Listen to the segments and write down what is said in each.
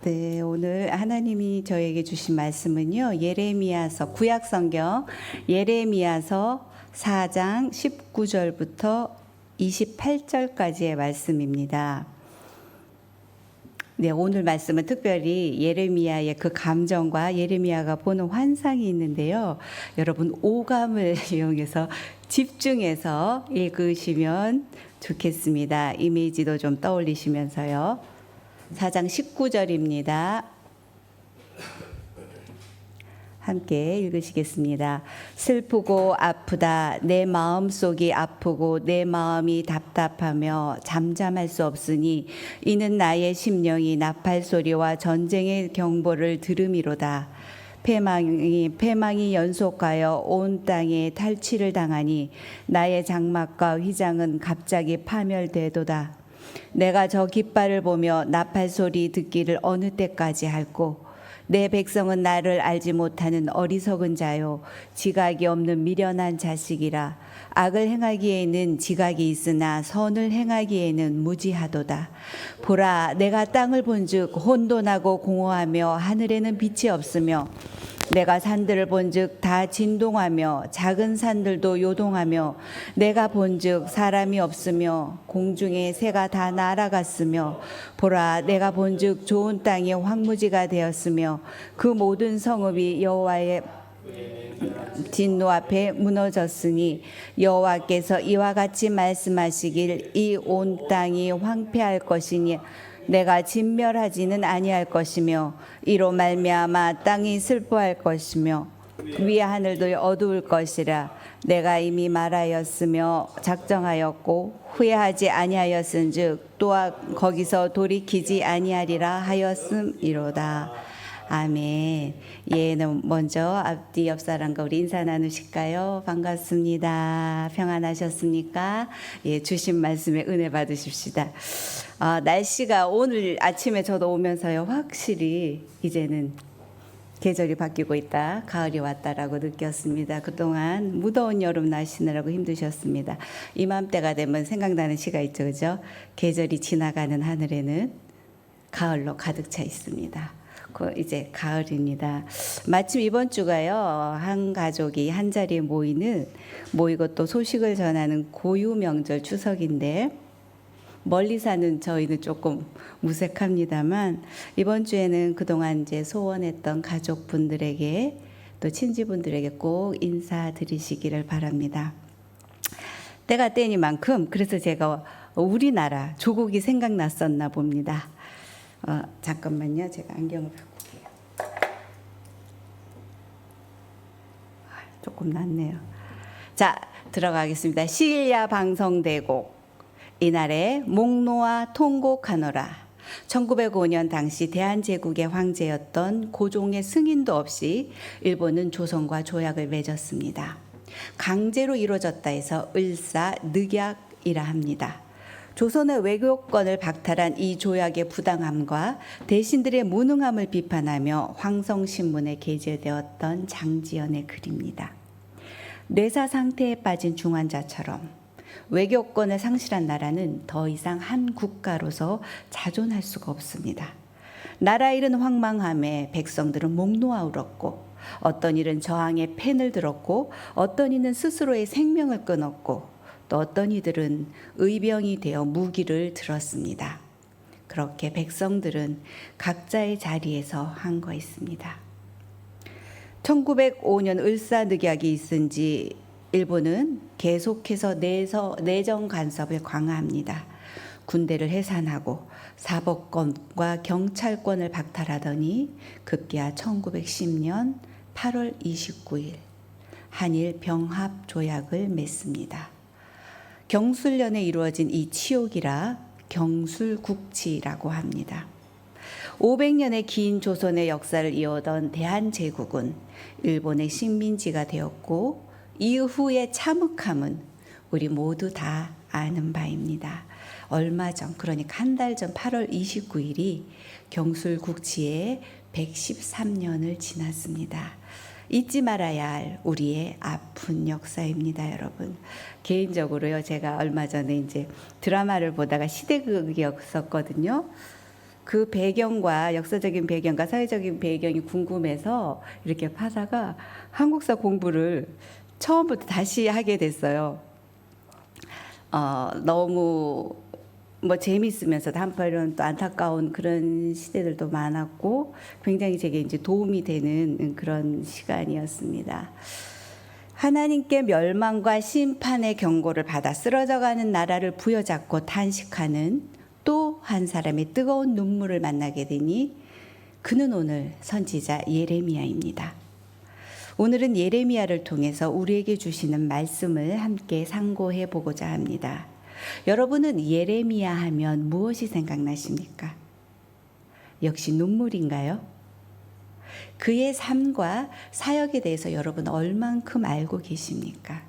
네, 오늘 하나님이 저에게 주신 말씀은요. 예레미야서 구약 성경 예레미야서 4장 19절부터 28절까지의 말씀입니다. 네, 오늘 말씀은 특별히 예레미야의 그 감정과 예레미야가 보는 환상이 있는데요. 여러분 오감을 이용해서 집중해서 읽으시면 좋겠습니다. 이미지도 좀 떠올리시면서요. 4장 19절입니다. 함께 읽으시겠습니다. 슬프고 아프다. 내 마음속이 아프고 내 마음이 답답하며 잠잠할 수 없으니 이는 나의 심령이 나팔 소리와 전쟁의 경보를 들음이로다. 패망이 연속하여 온 땅에 탈취를 당하니 나의 장막과 휘장은 갑자기 파멸되도다. 내가 저 깃발을 보며 나팔 소리 듣기를 어느 때까지 할꼬. 내 백성은 나를 알지 못하는 어리석은 자요 지각이 없는 미련한 자식이라. 악을 행하기에는 지각이 있으나 선을 행하기에는 무지하도다. 보라, 내가 땅을 본즉 혼돈하고 공허하며 하늘에는 빛이 없으며 내가 산들을 본즉 다 진동하며 작은 산들도 요동하며 내가 본즉 사람이 없으며 공중의 새가 다 날아갔으며 보라, 내가 본즉 좋은 땅이 황무지가 되었으며 그 모든 성읍이 여호와의 진노 앞에 무너졌으니 여호와께서 이와 같이 말씀하시길 이 온 땅이 황폐할 것이니 내가 진멸하지는 아니할 것이며 이로 말미암아 땅이 슬퍼할 것이며 위의 하늘도 어두울 것이라. 내가 이미 말하였으며 작정하였고 후회하지 아니하였은즉 또한 거기서 돌이키지 아니하리라 하였음이로다. 아멘. 예, 먼저 앞뒤 옆 사람과 우리 인사 나누실까요? 반갑습니다. 평안하셨습니까? 예, 주신 말씀에 은혜 받으십시다. 날씨가 오늘 아침에 저도 오면서요, 확실히 이제는 계절이 바뀌고 있다, 가을이 왔다라고 느꼈습니다. 그동안 무더운 여름 나시느라고 힘드셨습니다. 이맘때가 되면 생각나는 시가 있죠, 그죠? 계절이 지나가는 하늘에는 가을로 가득 차 있습니다. 이제 가을입니다. 마침 이번 주가요, 한 가족이 한 자리에 모이고 또 소식을 전하는 고유 명절 추석인데, 멀리 사는 저희는 조금 무색합니다만 이번 주에는 그동안 이제 소원했던 가족분들에게 또 친지분들에게 꼭 인사드리시기를 바랍니다. 때가 때니만큼 그래서 제가 우리나라 조국이 생각났었나 봅니다. 잠깐만요. 제가 안경을 바꿀게요. 조금 낫네요. 자, 들어가겠습니다. 시일야 방성대곡. 이날에 목노아 통곡하노라. 1905년 당시 대한제국의 황제였던 고종의 승인도 없이 일본은 조선과 조약을 맺었습니다. 강제로 이루어졌다 해서 을사늑약이라 합니다. 조선의 외교권을 박탈한 이 조약의 부당함과 대신들의 무능함을 비판하며 황성신문에 게재되었던 장지연의 글입니다. 뇌사 상태에 빠진 중환자처럼 외교권을 상실한 나라는 더 이상 한 국가로서 자존할 수가 없습니다. 나라 일은 황망함에 백성들은 목 놓아 울었고, 어떤 일은 저항의 펜을 들었고, 어떤 이는 스스로의 생명을 끊었고, 또 어떤 이들은 의병이 되어 무기를 들었습니다. 그렇게 백성들은 각자의 자리에서 항거했습니다. 1905년 을사늑약이 있은 지 일본은 계속해서 내정 간섭을 강화합니다. 군대를 해산하고 사법권과 경찰권을 박탈하더니 급기야 1910년 8월 29일 한일 병합 조약을 맺습니다. 경술년에 이루어진 이 치욕이라 경술국치라고 합니다. 500년의 긴 조선의 역사를 이어오던 대한제국은 일본의 식민지가 되었고, 이후의 참혹함은 우리 모두 다 아는 바입니다. 얼마 전, 그러니까 한 달 전 8월 29일이 경술국치의 113년을 지났습니다. 잊지 말아야 할 우리의 아픈 역사입니다, 여러분. 개인적으로요, 제가 얼마 전에 이제 드라마를 보다가 시대극이었었거든요. 그 배경과 역사적인 배경과 사회적인 배경이 궁금해서 이렇게 파다가 한국사 공부를 처음부터 다시 하게 됐어요. 너무 재밌으면서도 한편으로는 또 안타까운 그런 시대들도 많았고 굉장히 제게 이제 도움이 되는 그런 시간이었습니다. 하나님께 멸망과 심판의 경고를 받아 쓰러져가는 나라를 부여잡고 탄식하는 또 한 사람의 뜨거운 눈물을 만나게 되니 그는 오늘 선지자 예레미야입니다. 오늘은 예레미야를 통해서 우리에게 주시는 말씀을 함께 상고해 보고자 합니다. 여러분은 예레미야 하면 무엇이 생각나십니까? 역시 눈물인가요? 그의 삶과 사역에 대해서 여러분 얼만큼 알고 계십니까?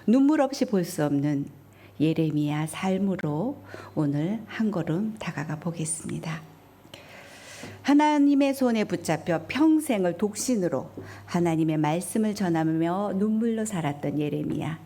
눈물 없이 볼 수 없는 예레미야 삶으로 오늘 한 걸음 다가가 보겠습니다. 하나님의 손에 붙잡혀 평생을 독신으로 하나님의 말씀을 전하며 눈물로 살았던 예레미야.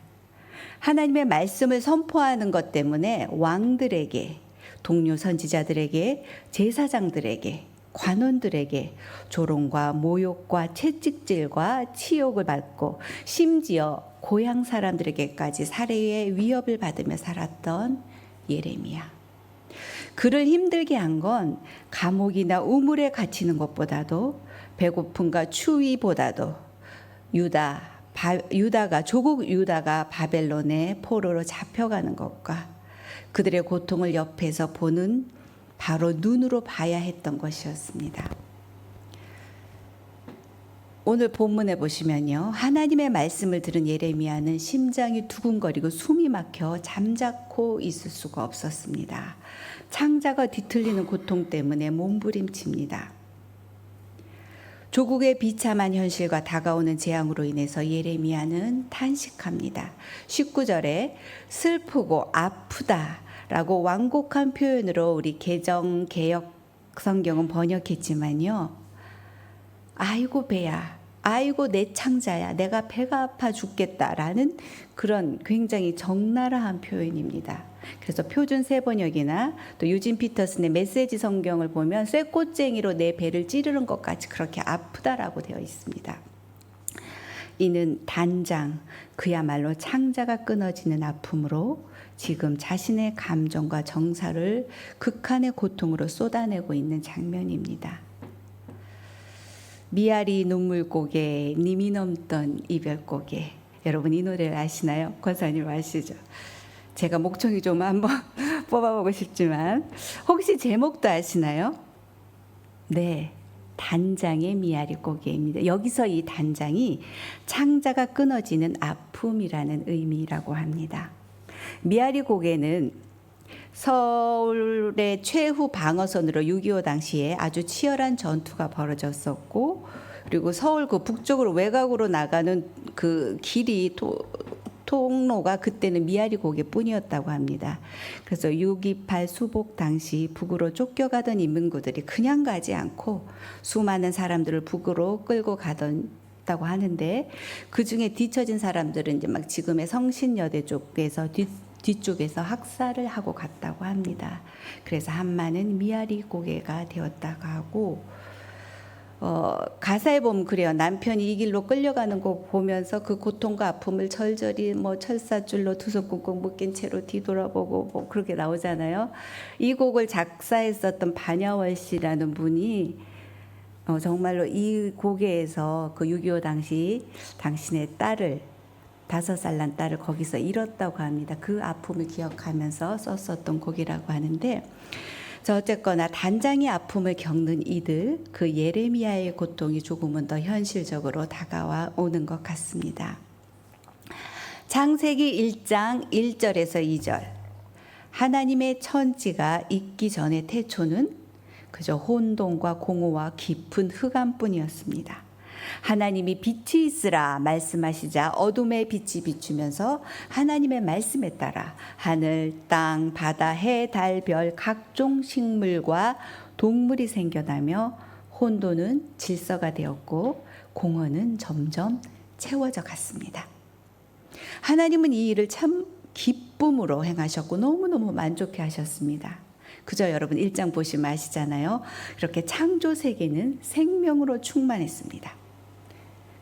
하나님의 말씀을 선포하는 것 때문에 왕들에게, 동료 선지자들에게, 제사장들에게, 관원들에게 조롱과 모욕과 채찍질과 치욕을 받고 심지어 고향 사람들에게까지 살해의 위협을 받으며 살았던 예레미야. 그를 힘들게 한 건 감옥이나 우물에 갇히는 것보다도 배고픔과 추위보다도 조국 유다가 바벨론의 포로로 잡혀가는 것과 그들의 고통을 옆에서 보는 바로 눈으로 봐야 했던 것이었습니다. 오늘 본문에 보시면요, 하나님의 말씀을 들은 예레미야는 심장이 두근거리고 숨이 막혀 잠자코 있을 수가 없었습니다. 창자가 뒤틀리는 고통 때문에 몸부림칩니다. 조국의 비참한 현실과 다가오는 재앙으로 인해서 예레미야는 탄식합니다. 19절에 슬프고 아프다라고 완곡한 표현으로 우리 개정 개역 성경은 번역했지만요. 아이고 배야, 아이고 내 창자야, 내가 배가 아파 죽겠다라는 그런 굉장히 적나라한 표현입니다. 그래서 표준 세번역이나 또 유진 피터슨의 메시지 성경을 보면 쇠꽃쟁이로 내 배를 찌르는 것 같이 그렇게 아프다라고 되어 있습니다. 이는 단장, 그야말로 창자가 끊어지는 아픔으로 지금 자신의 감정과 정사를 극한의 고통으로 쏟아내고 있는 장면입니다. 미아리 눈물고개 님이 넘던 이별고개. 여러분 이 노래를 아시나요? 권사님 아시죠? 제가 목청이 좀 한번 뽑아보고 싶지만 혹시 제목도 아시나요? 네, 단장의 미아리 고개입니다. 여기서 이 단장이 창자가 끊어지는 아픔이라는 의미라고 합니다. 미아리 고개는 서울의 최후 방어선으로 6.25 당시에 아주 치열한 전투가 벌어졌었고, 그리고 서울 그 북쪽으로 외곽으로 나가는 그 길이 통로가 그때는 미아리 고개뿐이었다고 합니다. 그래서 6.28 수복 당시 북으로 쫓겨가던 인민군들이 그냥 가지 않고 수많은 사람들을 북으로 끌고 가다고 하는데, 그 중에 뒤처진 사람들은 이제 막 지금의 성신여대 쪽에서 뒤쪽에서 학살을 하고 갔다고 합니다. 그래서 한마는 미아리 고개가 되었다고 하고, 가사에 보면 그래요. 남편이 이 길로 끌려가는 거 보면서 그 고통과 아픔을 절절히 철사줄로 두 손 꽁꽁 묶인 채로 뒤돌아보고 그렇게 나오잖아요. 이 곡을 작사했었던 반야월 씨라는 분이 정말로 이 곡에서 그 6.25 당시 당신의 딸을 5살 난 딸을 거기서 잃었다고 합니다. 그 아픔을 기억하면서 썼었던 곡이라고 하는데, 어쨌거나 단장의 아픔을 겪는 이들, 그 예레미야의 고통이 조금은 더 현실적으로 다가와 오는 것 같습니다. 창세기 1장 1절에서 2절. 하나님의 천지가 있기 전의 태초는 그저 혼돈과 공허와 깊은 흑암뿐이었습니다. 하나님이 빛이 있으라 말씀하시자 어둠의 빛이 비추면서 하나님의 말씀에 따라 하늘, 땅, 바다, 해, 달, 별, 각종 식물과 동물이 생겨나며 혼돈은 질서가 되었고 공허는 점점 채워져 갔습니다. 하나님은 이 일을 참 기쁨으로 행하셨고 너무너무 만족해 하셨습니다. 그저 여러분 1장 보시면 아시잖아요. 이렇게 창조 세계는 생명으로 충만했습니다.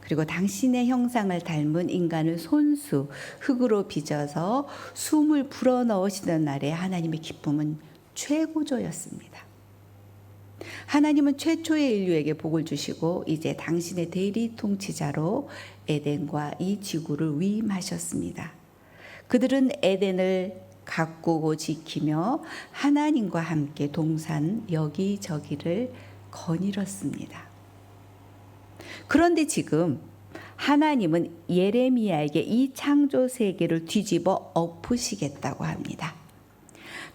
그리고 당신의 형상을 닮은 인간을 손수 흙으로 빚어서 숨을 불어넣으시던 날에 하나님의 기쁨은 최고조였습니다. 하나님은 최초의 인류에게 복을 주시고 이제 당신의 대리 통치자로 에덴과 이 지구를 위임하셨습니다. 그들은 에덴을 가꾸고 지키며 하나님과 함께 동산 여기저기를 거닐었습니다. 그런데 지금 하나님은 예레미야에게 이 창조 세계를 뒤집어 엎으시겠다고 합니다.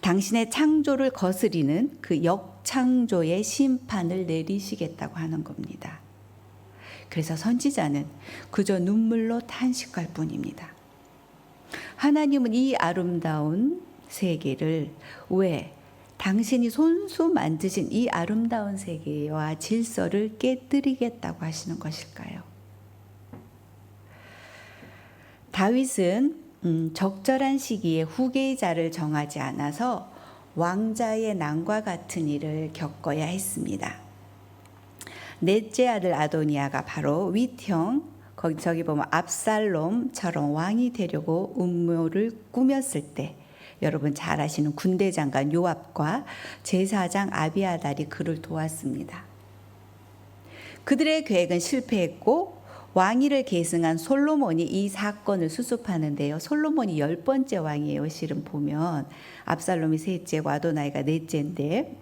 당신의 창조를 거스리는 그 역창조의 심판을 내리시겠다고 하는 겁니다. 그래서 선지자는 그저 눈물로 탄식할 뿐입니다. 하나님은 이 아름다운 세계를 왜 당신이 손수 만드신 이 아름다운 세계와 질서를 깨뜨리겠다고 하시는 것일까요? 다윗은 적절한 시기에 후계자를 정하지 않아서 왕자의 난과 같은 일을 겪어야 했습니다. 넷째 아들 아도니아가 바로 윗형 저기 보면 압살롬처럼 왕이 되려고 음모를 꾸몄을 때 여러분 잘 아시는 군대 장관 요압과 제사장 아비아달이 그를 도왔습니다. 그들의 계획은 실패했고 왕위를 계승한 솔로몬이 이 사건을 수습하는데요. 솔로몬이 10번째 왕이에요. 실은 보면 압살롬이 셋째고 아도나이가 넷째인데,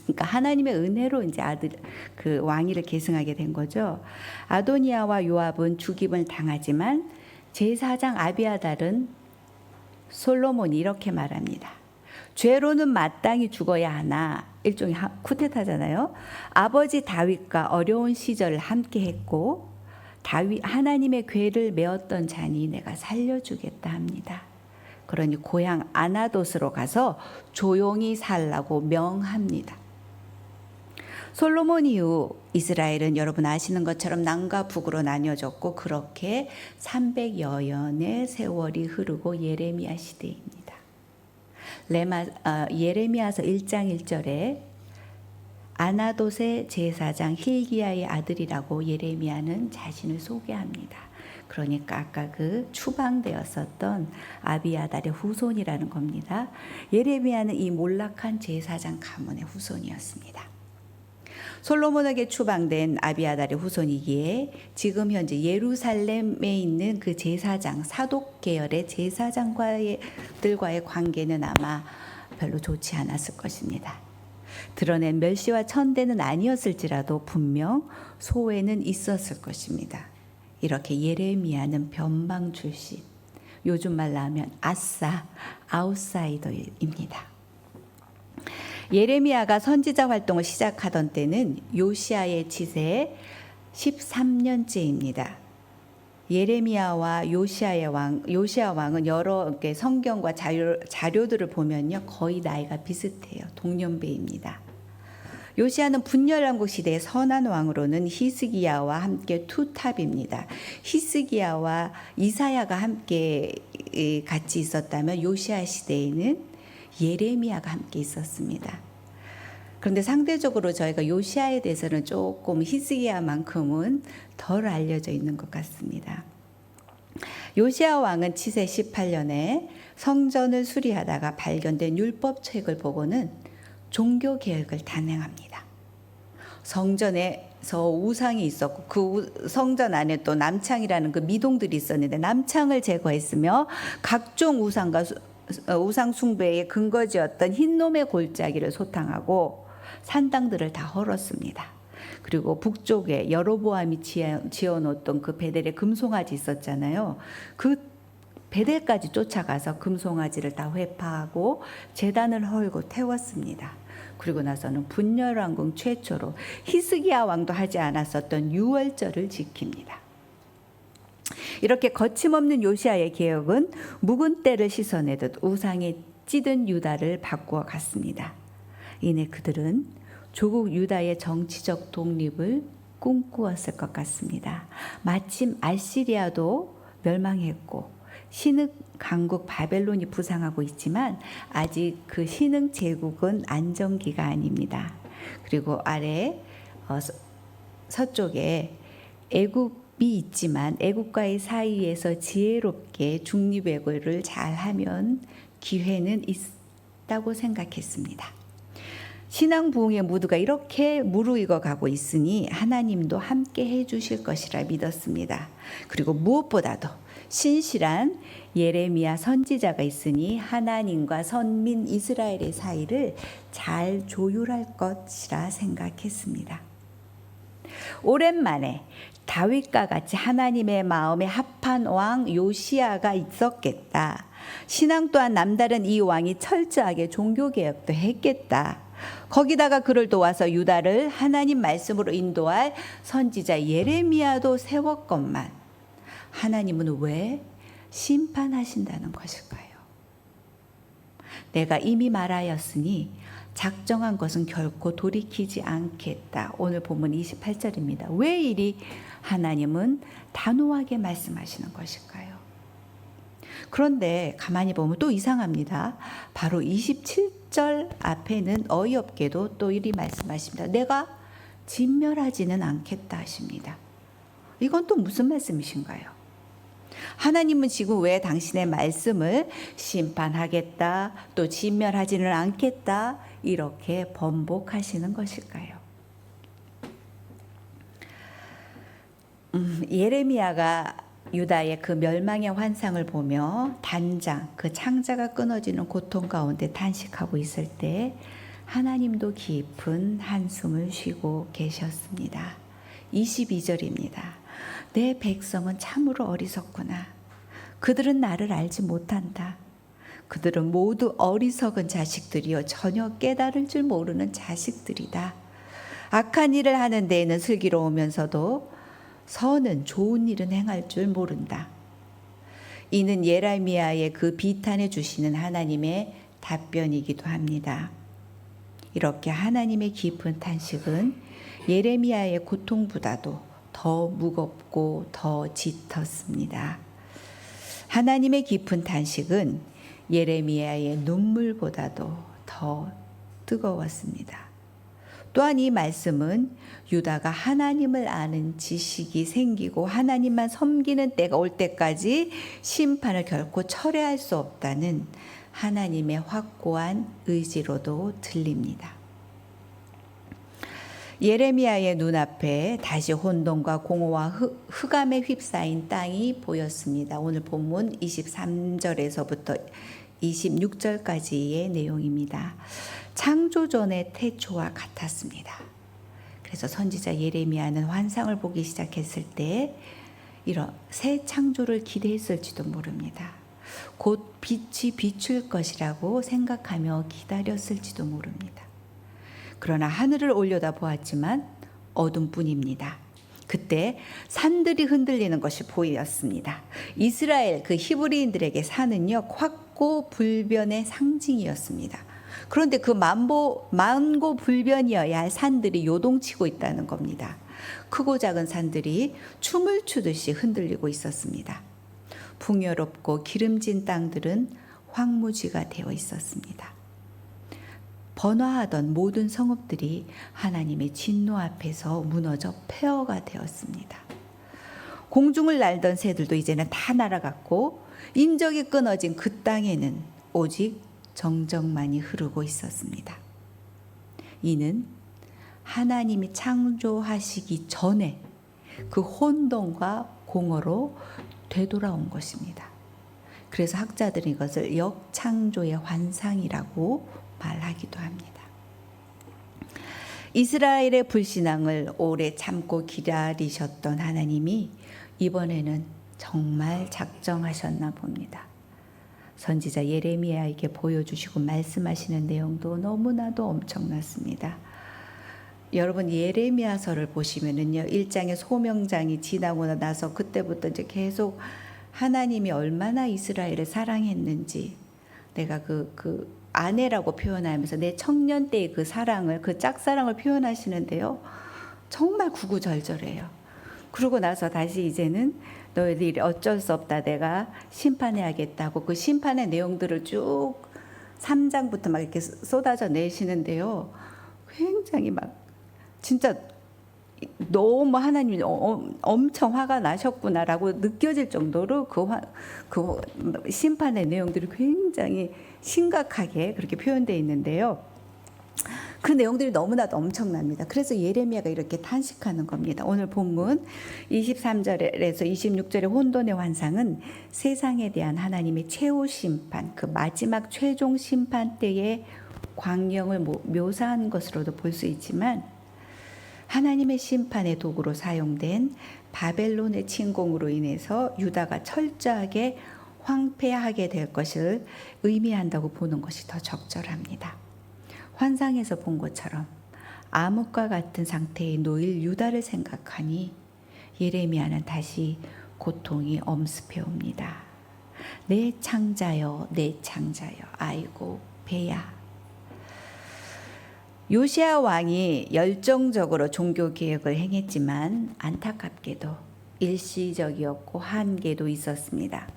그러니까 하나님의 은혜로 이제 아들 그 왕위를 계승하게 된 거죠. 아도니아와 요압은 죽임을 당하지만 제사장 아비아달은 솔로몬이 이렇게 말합니다. 죄로는 마땅히 죽어야 하나, 일종의 쿠데타잖아요. 아버지 다윗과 어려운 시절을 함께 했고 다윗 하나님의 궤를 메었던 자니 내가 살려주겠다 합니다. 그러니 고향 아나돗으로 가서 조용히 살라고 명합니다. 솔로몬 이후 이스라엘은 여러분 아시는 것처럼 남과 북으로 나뉘어졌고 그렇게 300여년의 세월이 흐르고 예레미야 시대입니다. 예레미야서 1장 1절에 아나돗의 제사장 힐기야의 아들이라고 예레미야는 자신을 소개합니다. 그러니까 아까 그 추방되었었던 아비아달의 후손이라는 겁니다. 예레미야는 이 몰락한 제사장 가문의 후손이었습니다. 솔로몬에게 추방된 아비아달의 후손이기에 지금 현재 예루살렘에 있는 그 제사장 사독 계열의 제사장과의 관계는 아마 별로 좋지 않았을 것입니다. 드러낸 멸시와 천대는 아니었을지라도 분명 소외는 있었을 것입니다. 이렇게 예레미야는 변방 출신, 요즘 말로 하면 아웃사이더입니다. 예레미야가 선지자 활동을 시작하던 때는 요시야의 치세 13년째입니다. 예레미야와 요시야 왕은 여러 성경과 자료들을 보면요 거의 나이가 비슷해요. 동년배입니다. 요시야는 분열왕국 시대의 선한 왕으로는 히스기야와 함께 투탑입니다. 히스기야와 이사야가 함께 같이 있었다면 요시야 시대에는 예레미야가 함께 있었습니다. 그런데 상대적으로 저희가 요시야에 대해서는 조금 히스기야만큼은 덜 알려져 있는 것 같습니다. 요시야 왕은 치세 18년에 성전을 수리하다가 발견된 율법책을 보고는 종교 개혁을 단행합니다. 성전에서 우상이 있었고 그 성전 안에 또 남창이라는 그 미동들이 있었는데 남창을 제거했으며 각종 우상과 우상 숭배의 근거지였던 흰놈의 골짜기를 소탕하고 산당들을 다 헐었습니다. 그리고 북쪽에 여로보암이 지어놓던 그 베델에 금송아지 있었잖아요. 그 베델까지 쫓아가서 금송아지를 다 회파하고 제단을 헐고 태웠습니다. 그리고 나서는 분열왕국 최초로 히스기야 왕도 하지 않았었던 유월절을 지킵니다. 이렇게 거침없는 요시야의 개혁은 묵은 때를 씻어내듯 우상에 찌든 유다를 바꾸어 갔습니다. 이내 그들은 조국 유다의 정치적 독립을 꿈꾸었을 것 같습니다. 마침 아시리아도 멸망했고 신흥 강국 바벨론이 부상하고 있지만 아직 그 신흥 제국은 안정기가 아닙니다. 그리고 아래 서쪽에 애굽이 있지만 애굽과의 사이에서 지혜롭게 중립외교를 잘하면 기회는 있다고 생각했습니다. 신앙 부흥의 무드가 이렇게 무르익어 가고 있으니 하나님도 함께 해주실 것이라 믿었습니다. 그리고 무엇보다도 신실한 예레미야 선지자가 있으니 하나님과 선민 이스라엘의 사이를 잘 조율할 것이라 생각했습니다. 오랜만에 다윗과 같이 하나님의 마음에 합한 왕 요시야가 있었겠다. 신앙 또한 남다른 이 왕이 철저하게 종교개혁도 했겠다. 거기다가 그를 도와서 유다를 하나님 말씀으로 인도할 선지자 예레미야도 세웠건만 하나님은 왜 심판하신다는 것일까요? 내가 이미 말하였으니 작정한 것은 결코 돌이키지 않겠다. 오늘 본문 28절입니다. 왜 이리 하나님은 단호하게 말씀하시는 것일까요? 그런데 가만히 보면 또 이상합니다. 바로 27절 앞에는 어이없게도 또 이리 말씀하십니다. 내가 진멸하지는 않겠다 하십니다. 이건 또 무슨 말씀이신가요? 하나님은 지금 왜 당신의 말씀을 심판하겠다, 또 진멸하지는 않겠다 이렇게 번복하시는 것일까요? 예레미야가 유다의 그 멸망의 환상을 보며 단장, 그 창자가 끊어지는 고통 가운데 탄식하고 있을 때 하나님도 깊은 한숨을 쉬고 계셨습니다. 22절입니다. 내 백성은 참으로 어리석구나. 그들은 나를 알지 못한다. 그들은 모두 어리석은 자식들이요 전혀 깨달을 줄 모르는 자식들이다. 악한 일을 하는 데에는 슬기로우면서도 선은 좋은 일은 행할 줄 모른다. 이는 예레미야의 그 비탄해 주시는 하나님의 답변이기도 합니다. 이렇게 하나님의 깊은 탄식은 예레미야의 고통보다도 더 무겁고 더 짙었습니다. 하나님의 깊은 탄식은 예레미야의 눈물보다도 더 뜨거웠습니다. 또한 이 말씀은 유다가 하나님을 아는 지식이 생기고 하나님만 섬기는 때가 올 때까지 심판을 결코 철회할 수 없다는 하나님의 확고한 의지로도 들립니다. 예레미야의 눈앞에 다시 혼돈과 공허와 흑암에 휩싸인 땅이 보였습니다. 오늘 본문 23절에서부터 26절까지의 내용입니다. 창조전의 태초와 같았습니다. 그래서 선지자 예레미야는 환상을 보기 시작했을 때 이런 새 창조를 기대했을지도 모릅니다. 곧 빛이 비출 것이라고 생각하며 기다렸을지도 모릅니다. 그러나 하늘을 올려다 보았지만 어둠뿐입니다. 그때 산들이 흔들리는 것이 보였습니다. 이스라엘 그 히브리인들에게 산은요 확고불변의 상징이었습니다. 그런데 그 만고불변이어야 할 산들이 요동치고 있다는 겁니다. 크고 작은 산들이 춤을 추듯이 흔들리고 있었습니다. 풍요롭고 기름진 땅들은 황무지가 되어 있었습니다. 번화하던 모든 성읍들이 하나님의 진노 앞에서 무너져 폐허가 되었습니다. 공중을 날던 새들도 이제는 다 날아갔고 인적이 끊어진 그 땅에는 오직 정적만이 흐르고 있었습니다. 이는 하나님이 창조하시기 전에 그 혼돈과 공허로 되돌아온 것입니다. 그래서 학자들은 이것을 역창조의 환상이라고 말하기도 합니다. 이스라엘의 불신앙을 오래 참고 기다리셨던 하나님이 이번에는 정말 작정하셨나 봅니다. 선지자 예레미야에게 보여주시고 말씀하시는 내용도 너무나도 엄청났습니다. 여러분 예레미야서를 보시면은요 1장의 소명장이 지나고 나서 그때부터 이제 계속 하나님이 얼마나 이스라엘을 사랑했는지 내가 그 아내라고 표현하면서 내 청년 때의 그 사랑을 그 짝사랑을 표현하시는데요 정말 구구절절해요. 그러고 나서 다시 이제는 너희들이 어쩔 수 없다. 내가 심판해야겠다고 그 심판의 내용들을 쭉 3장부터 막 이렇게 쏟아져 내시는데요. 굉장히 막 진짜 너무 하나님이 엄청 화가 나셨구나라고 느껴질 정도로 그 심판의 내용들이 굉장히 심각하게 그렇게 표현되어 있는데요. 그 내용들이 너무나도 엄청납니다. 그래서 예레미야가 이렇게 탄식하는 겁니다. 오늘 본문 23절에서 26절의 혼돈의 환상은 세상에 대한 하나님의 최후 심판, 그 마지막 최종 심판 때의 광경을 묘사한 것으로도 볼 수 있지만 하나님의 심판의 도구로 사용된 바벨론의 침공으로 인해서 유다가 철저하게 황폐하게 될 것을 의미한다고 보는 것이 더 적절합니다. 환상에서 본 것처럼 암흑과 같은 상태에 놓일 유다를 생각하니 예레미야는 다시 고통이 엄습해 옵니다. 내 창자여, 내 창자여, 아이고 배야. 요시야 왕이 열정적으로 종교 개혁을 행했지만 안타깝게도 일시적이었고 한계도 있었습니다.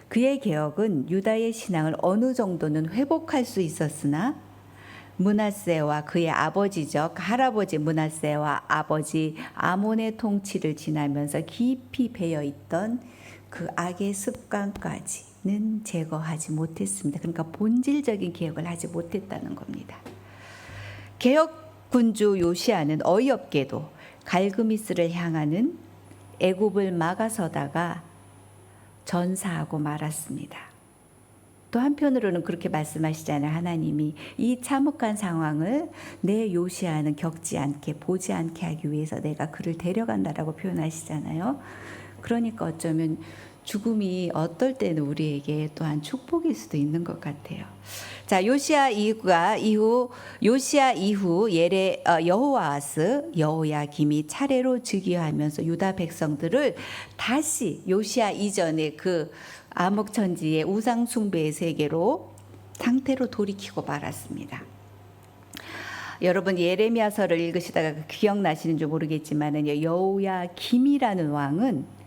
그의 개혁은 유다의 신앙을 어느 정도는 회복할 수 있었으나 므낫세와 그의 아버지적 할아버지 므낫세와 아버지 아몬의 통치를 지나면서 깊이 배어 있던 그 악의 습관까지는 제거하지 못했습니다. 그러니까 본질적인 개혁을 하지 못했다는 겁니다. 개혁 군주 요시야는 어이없게도 갈그미스를 향하는 애굽을 막아서다가 전사하고 말았습니다. 또 한편으로는 그렇게 말씀하시잖아요. 하나님이 이 참혹한 상황을 내 요시야는 겪지 않게 보지 않게 하기 위해서 내가 그를 데려간다라고 표현하시잖아요. 그러니까 어쩌면 죽음이 어떨 때는 우리에게 또한 축복일 수도 있는 것 같아요. 자, 요시야 이후 여호아스, 여호야김이 차례로 즉위하면서 유다 백성들을 다시 요시야 이전의 그 암흑천지의 우상 숭배의 세계로 상태로 돌이키고 말았습니다. 여러분 예레미야서를 읽으시다가 기억나시는지 모르겠지만은 여호야김이라는 왕은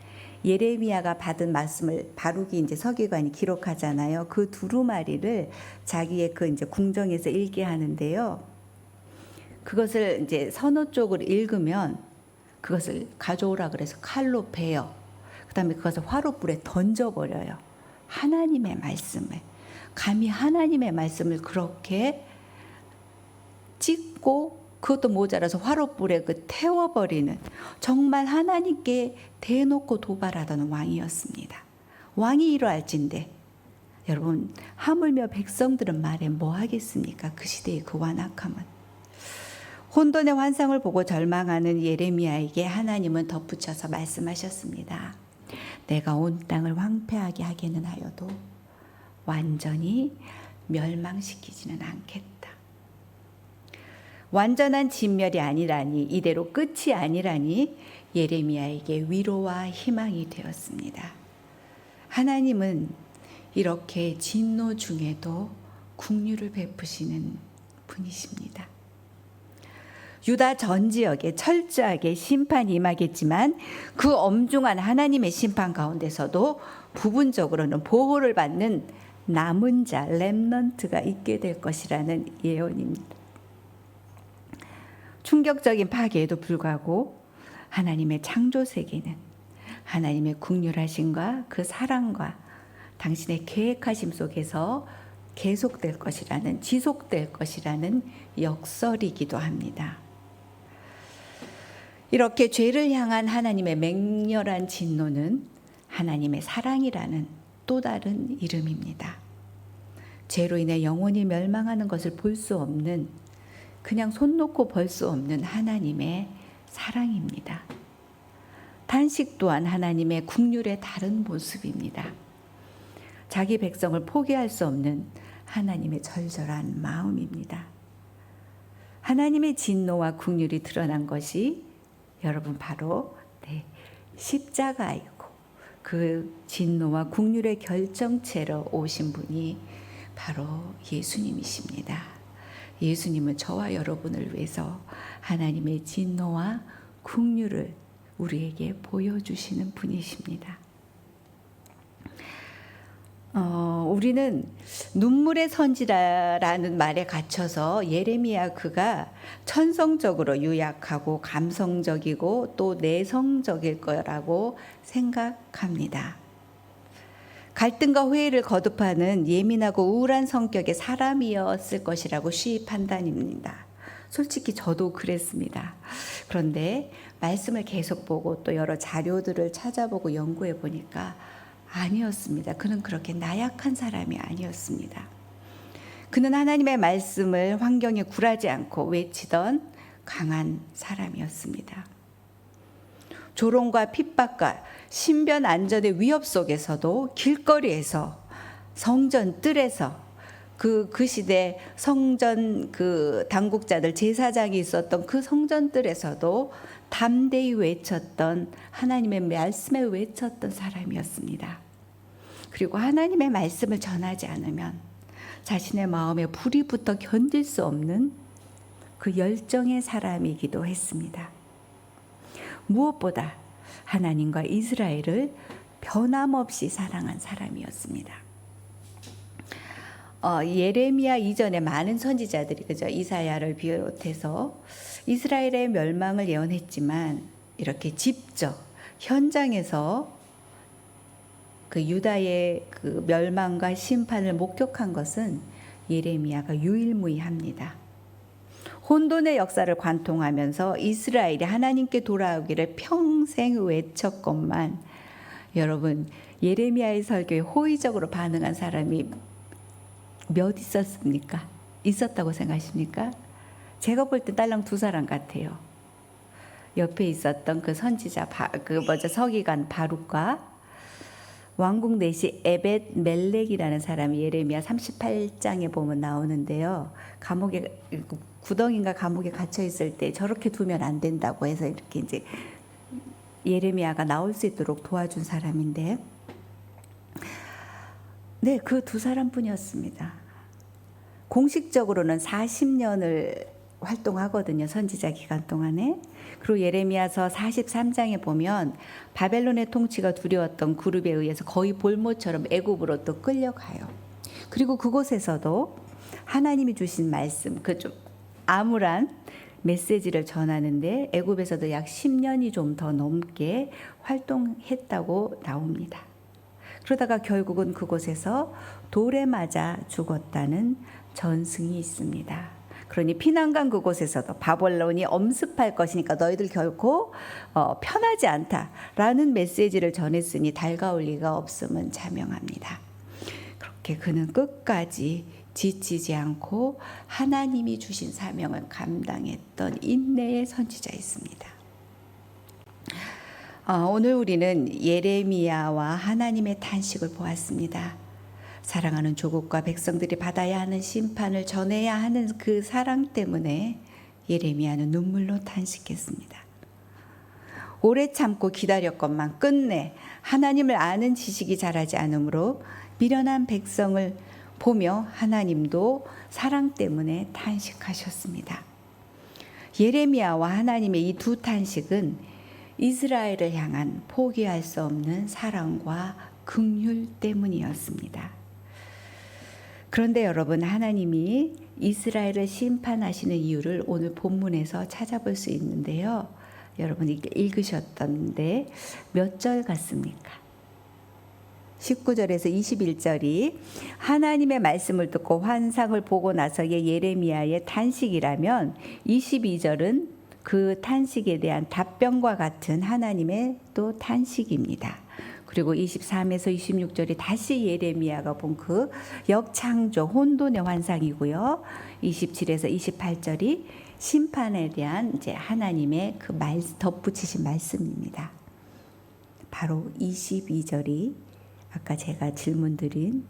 예레미야가 받은 말씀을 바루기 이제 서기관이 기록하잖아요. 그 두루마리를 자기의 그 이제 궁정에서 읽게 하는데요. 그것을 이제 서너 쪽을 읽으면 그것을 가져오라 그래서 칼로 베어 그다음에 그것을 화롯불에 던져버려요. 하나님의 말씀을. 감히 하나님의 말씀을 그렇게 찍고 그것도 모자라서 화롯불에 태워버리는 정말 하나님께 대놓고 도발하던 왕이었습니다. 왕이 이러할진데 여러분 하물며 백성들은 말해 뭐 하겠습니까? 그 시대의 그 완악함은. 혼돈의 환상을 보고 절망하는 예레미야에게 하나님은 덧붙여서 말씀하셨습니다. 내가 온 땅을 황폐하게 하게는 하여도 완전히 멸망시키지는 않겠다. 완전한 진멸이 아니라니 이대로 끝이 아니라니 예레미야에게 위로와 희망이 되었습니다. 하나님은 이렇게 진노 중에도 긍휼을 베푸시는 분이십니다. 유다 전 지역에 철저하게 심판이 임하겠지만 그 엄중한 하나님의 심판 가운데서도 부분적으로는 보호를 받는 남은 자 렘넌트가 있게 될 것이라는 예언입니다. 충격적인 파괴에도 불구하고 하나님의 창조 세계는 하나님의 긍휼하심과 그 사랑과 당신의 계획하심 속에서 계속될 것이라는 지속될 것이라는 역설이기도 합니다. 이렇게 죄를 향한 하나님의 맹렬한 진노는 하나님의 사랑이라는 또 다른 이름입니다. 죄로 인해 영혼이 멸망하는 것을 볼 수 없는 그냥 손 놓고 볼 수 없는 하나님의 사랑입니다. 탄식 또한 하나님의 긍휼의 다른 모습입니다. 자기 백성을 포기할 수 없는 하나님의 절절한 마음입니다. 하나님의 진노와 긍휼이 드러난 것이 여러분 바로 십자가이고 그 진노와 긍휼의 결정체로 오신 분이 바로 예수님이십니다. 예수님은 저와 여러분을 위해서 하나님의 진노와 긍휼을 우리에게 보여주시는 분이십니다. 우리는 눈물의 선지자라는 말에 갇혀서 예레미야 그가 천성적으로 유약하고 감성적이고 또 내성적일 거라고 생각합니다. 갈등과 회의를 거듭하는 예민하고 우울한 성격의 사람이었을 것이라고 쉬이 판단입니다. 솔직히 저도 그랬습니다. 그런데 말씀을 계속 보고 또 여러 자료들을 찾아보고 연구해 보니까 아니었습니다. 그는 그렇게 나약한 사람이 아니었습니다. 그는 하나님의 말씀을 환경에 굴하지 않고 외치던 강한 사람이었습니다. 조롱과 핍박과 신변 안전의 위협 속에서도 길거리에서 성전 뜰에서 그 시대 성전 그 당국자들 제사장이 있었던 그 성전 뜰에서도 담대히 외쳤던 하나님의 말씀을 외쳤던 사람이었습니다. 그리고 하나님의 말씀을 전하지 않으면 자신의 마음에 불이 붙어 견딜 수 없는 그 열정의 사람이기도 했습니다. 무엇보다 하나님과 이스라엘을 변함없이 사랑한 사람이었습니다. 예레미야 이전에 많은 선지자들이 그죠 이사야를 비롯해서 이스라엘의 멸망을 예언했지만 이렇게 직접 현장에서 그 유다의 그 멸망과 심판을 목격한 것은 예레미야가 유일무이합니다. 혼돈의 역사를 관통하면서 이스라엘이 하나님께 돌아오기를 평생 외쳤건만 여러분 예레미야의 설교에 호의적으로 반응한 사람이 몇 있었습니까? 있었다고 생각하십니까? 제가 볼 때 딸랑 2사람 같아요. 옆에 있었던 그 선지자 서기관 바룩과 왕궁 내시 에벳 멜렉이라는 사람이 예레미야 38장에 보면 나오는데요. 감옥에 구덩이인가 감옥에 갇혀 있을 때 저렇게 두면 안 된다고 해서 이렇게 이제 예레미야가 나올 수 있도록 도와준 사람인데, 네, 그 2사람뿐이었습니다. 공식적으로는 40년을 활동하거든요. 선지자 기간 동안에. 그리고 예레미야서 43장에 보면 바벨론의 통치가 두려웠던 그룹에 의해서 거의 볼모처럼 애굽으로 또 끌려가요. 그리고 그곳에서도 하나님이 주신 말씀, 그 좀 암울한 메시지를 전하는데 애굽에서도 약 10년이 좀 더 넘게 활동했다고 나옵니다. 그러다가 결국은 그곳에서 돌에 맞아 죽었다는 전승이 있습니다. 그러니 피난간 그곳에서도 바벨론이 엄습할 것이니까 너희들 결코 편하지 않다라는 메시지를 전했으니 달가올 리가 없음은 자명합니다. 그렇게 그는 끝까지 지치지 않고 하나님이 주신 사명을 감당했던 인내의 선지자였습니다. 오늘 우리는 예레미야와 하나님의 탄식을 보았습니다. 사랑하는 조국과 백성들이 받아야 하는 심판을 전해야 하는 그 사랑 때문에 예레미야는 눈물로 탄식했습니다. 오래 참고 기다렸건만 끝내 하나님을 아는 지식이 자라지 않으므로 미련한 백성을 보며 하나님도 사랑 때문에 탄식하셨습니다. 예레미야와 하나님의 이 2 탄식은 이스라엘을 향한 포기할 수 없는 사랑과 긍휼 때문이었습니다. 그런데 여러분, 하나님이 이스라엘을 심판하시는 이유를 오늘 본문에서 찾아볼 수 있는데요. 여러분 읽으셨던데 몇 절 같습니까? 19절에서 21절이 하나님의 말씀을 듣고 환상을 보고 나서의 예레미야의 탄식이라면 22절은 그 탄식에 대한 답변과 같은 하나님의 또 탄식입니다. 그리고 23에서 26절이 다시 예레미야가 본 그 역창조 혼돈의 환상이고요. 27에서 28절이 심판에 대한 이제 하나님의 그 덧붙이신 말씀입니다. 바로 22절이 아까 제가 질문드린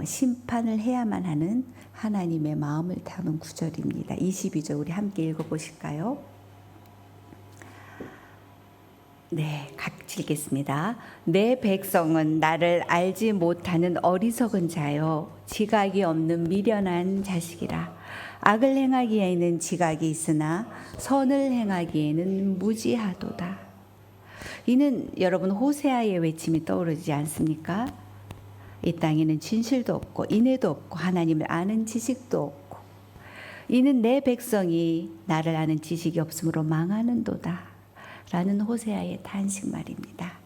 심판을 해야만 하는 하나님의 마음을 담은 구절입니다. 22절 우리 함께 읽어보실까요? 네, 같이 읽겠습니다. 내 백성은 나를 알지 못하는 어리석은 자요, 지각이 없는 미련한 자식이라. 악을 행하기에는 지각이 있으나 선을 행하기에는 무지하도다. 이는 여러분 호세아의 외침이 떠오르지 않습니까? 이 땅에는 진실도 없고 인애도 없고 하나님을 아는 지식도 없고 이는 내 백성이 나를 아는 지식이 없으므로 망하는도다 라는 호세아의 탄식 말입니다.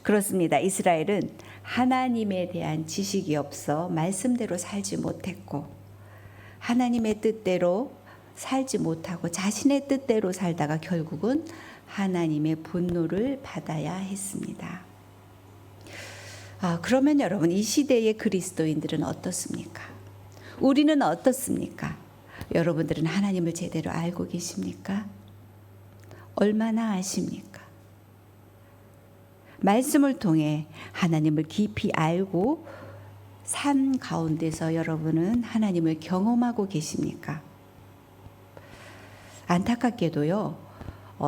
그렇습니다. 이스라엘은 하나님에 대한 지식이 없어 말씀대로 살지 못했고 하나님의 뜻대로 살지 못하고 자신의 뜻대로 살다가 결국은 하나님의 분노를 받아야 했습니다. 그러면 여러분 이 시대의 그리스도인들은 어떻습니까? 우리는 어떻습니까? 여러분들은 하나님을 제대로 알고 계십니까? 얼마나 아십니까? 말씀을 통해 하나님을 깊이 알고 삶 가운데서 여러분은 하나님을 경험하고 계십니까? 안타깝게도요.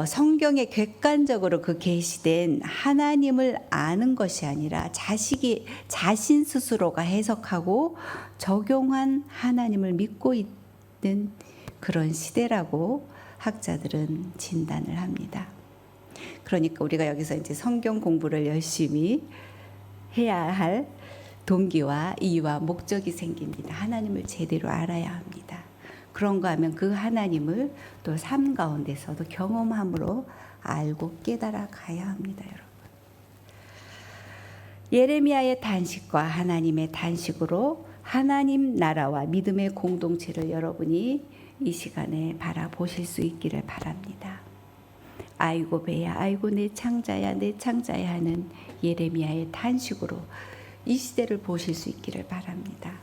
성경에 객관적으로 계시된 하나님을 아는 것이 아니라 자신 스스로가 해석하고 적용한 하나님을 믿고 있는 그런 시대라고 학자들은 진단을 합니다. 그러니까 우리가 여기서 이제 성경 공부를 열심히 해야 할 동기와 이유와 목적이 생깁니다. 하나님을 제대로 알아야 합니다. 그런가 하면 그 하나님을 또 삶 가운데서도 경험함으로 알고 깨달아 가야 합니다, 여러분. 예레미야의 단식과 하나님의 단식으로 하나님 나라와 믿음의 공동체를 여러분이 이 시간에 바라보실 수 있기를 바랍니다. 아이고 배야 아이고 내 창자야 내 창자야 하는 예레미야의 탄식으로 이 시대를 보실 수 있기를 바랍니다.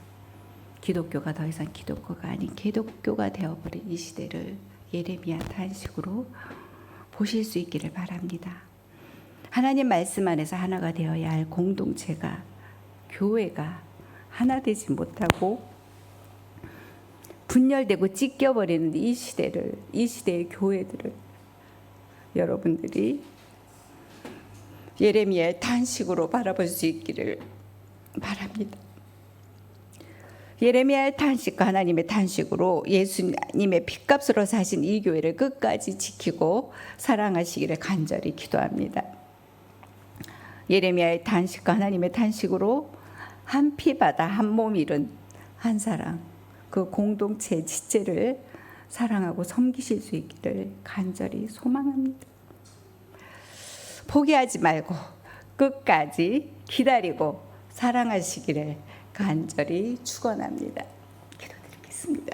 기독교가 더 이상 기독교가 아닌 개독교가 되어버린 이 시대를 예레미야 탄식으로 보실 수 있기를 바랍니다. 하나님 말씀 안에서 하나가 되어야 할 공동체가 교회가 하나 되지 못하고 분열되고 찢겨버리는 이 시대의 교회들을 여러분들이 예레미야의 탄식으로 바라볼 수 있기를 바랍니다. 예레미야의 탄식과 하나님의 탄식으로 예수님의 핏값으로 사신 이 교회를 끝까지 지키고 사랑하시기를 간절히 기도합니다. 예레미야의 탄식과 하나님의 탄식으로 한 피바다 한 몸 이룬 한 사람 그 공동체의 지체를 사랑하고 섬기실 수 있기를 간절히 소망합니다. 포기하지 말고 끝까지 기다리고 사랑하시기를 간절히 축원합니다. 기도드리겠습니다.